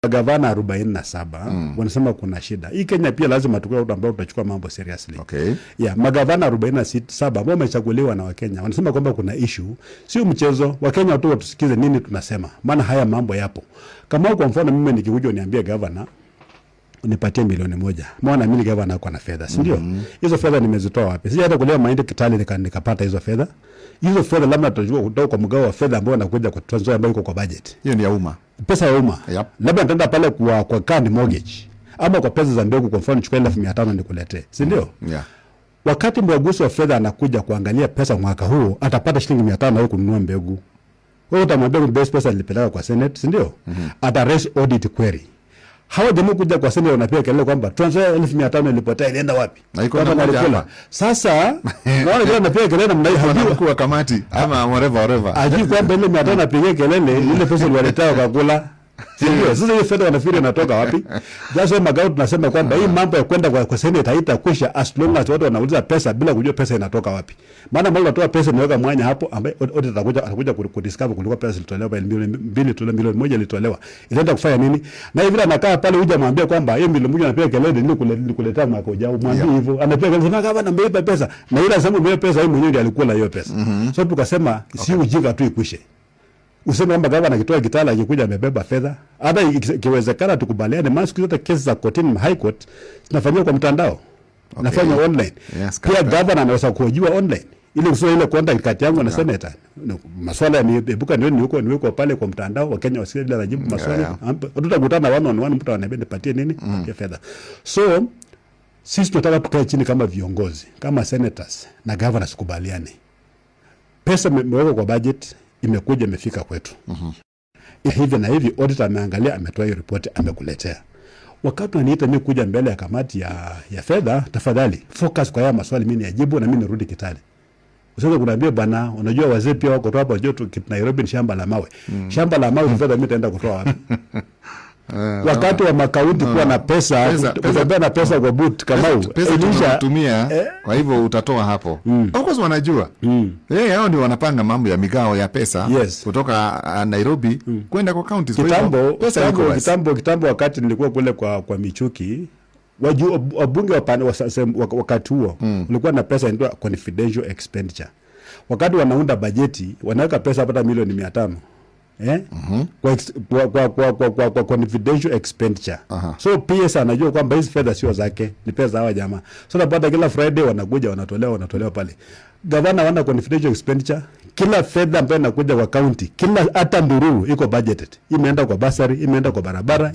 Gavana 47 wanasema kuna shida. Hii Kenya pia lazima tukue watu ambao tutachukua mambo seriously. Okay. Yeah, magavana 47 ambao wamechaguliwa na Wakenya wanasema kwamba kuna issue. Sio mchezo. Wakenya watu watusikize nini tunasema. Maana haya mambo yapo. Kama kwa mfano mimi nikikuja niambie gavana unipatie milioni 1. Maana mimi gavana ako na fedha, si ndio? Hizo fedha nimezitoa wapi? Sija hata kulea mahindi Kitale nikapata hizo fedha. Hizo fedha labda tutajua kutoka kwa mgao wa fedha ambao unakuja kwa transfer ambayo iko kwa budget. Hiyo ni ya umma. Pesa ya umma. Yep. Labda nitaenda pale kwa kandi mortgage. Ama kwa pesa za mbegu kwa mfano chukua 1500 nikuletee. Si ndio? Yeah. Wakati mwaguzi wa fedha anakuja kuangalia pesa mwaka huu, atapata shilingi 500 au kununua mbegu. Wewe utamwambia ni best pesa nilipeleka kwa Senate, si ndio? Ata raise audit query. Hawa jamaa kuja kwa Senate wanapiga kelele kwamba transfer 1500 ilipotea ilienda wapi? Hapa. Sasa naona kile anapiga kelele namna hiyo hajui kwa kamati ama whatever. Hajui kwamba ile 500 anapiga kelele ile pesa iliwaletea wakakula. Sio, sasa hiyo fedha wanafikiri inatoka wapi? Sasa magao tunasema kwamba hii mambo ya kwenda kwa Senate haitakwisha as long as watu wanauliza pesa bila kujua pesa inatoka wapi. Maana mali watoa pesa imeweka mwanya hapo ambaye audit atakuja kudiscover kulikuwa pesa ilitolewa milioni 2 milioni 1 ilitolewa. Inaenda kufanya nini? Na hivi anakaa pale huja mwambie kwamba hiyo milioni 1 anapiga kelele nini kuletea mwaka ujao. Mwambie hivyo. Anapiga kelele sema kama anambeba pesa. Na ile anasema mbele pesa yeye mwenyewe ndiye alikula hiyo pesa. So tukasema si ujinga tu ikwishe. Useme kwamba gavana akitoa Kitale akikuja amebeba fedha. Hata ikiwezekana tukubaliane, maana siku zote kesi za kotini high court zinafanywa kwa mtandao. Nafanya online. Yes, pia gavana anaweza kuhojiwa online. Ile usio ile contact kati yangu na senator. Maswala yameebuka ndio niweko pale kwa mtandao, Wakenya wasikie bila anajibu maswali. Tutakutana one on one, mtu ananiambia nipatie nini? Ya fedha. So sisi tunataka tukae chini kama viongozi, kama senators na governors tukubaliane. Pesa imewekwa kwa budget, imekuja imefika kwetu. Hivi na hivi auditor ameangalia, ametoa hiyo report, amekuletea. Wakati unaniita mimi kuja mbele ya kamati ya fedha, tafadhali focus kwa haya maswali mimi niajibu na mimi nirudi Kitale. Usiweze kuniambia bwana, unajua wazee pia wako hapa joto Nairobi ni shamba la mawe. Shamba la mawe fedha mimi taenda kutoa wapi? Wakati wa makaunti kuwa na pesa kutembea na pesa kwa boot kama huu tumia kwa hivyo utatoa hapo. Of course wanajua. Hao ndio wanapanga mambo ya migao ya pesa kutoka Nairobi kwenda kwa counties. Kitambo wakati nilikuwa kule kwa Michuki, wabunge wakati huo ulikuwa na pesa inaitwa confidential expenditure. Wakati wanaunda bajeti wanaweka pesa hata milioni 500. Kwa confidential expenditure. So PS anajua kwamba hizi fedha sio zake, ni pesa hawa jamaa. So napata kila Friday wanakuja wanatolewa pale. Gavana wana confidential expenditure, kila fedha ambayo inakuja kwa county, kila hata ndururu iko budgeted. Imeenda kwa basari, imeenda kwa barabara.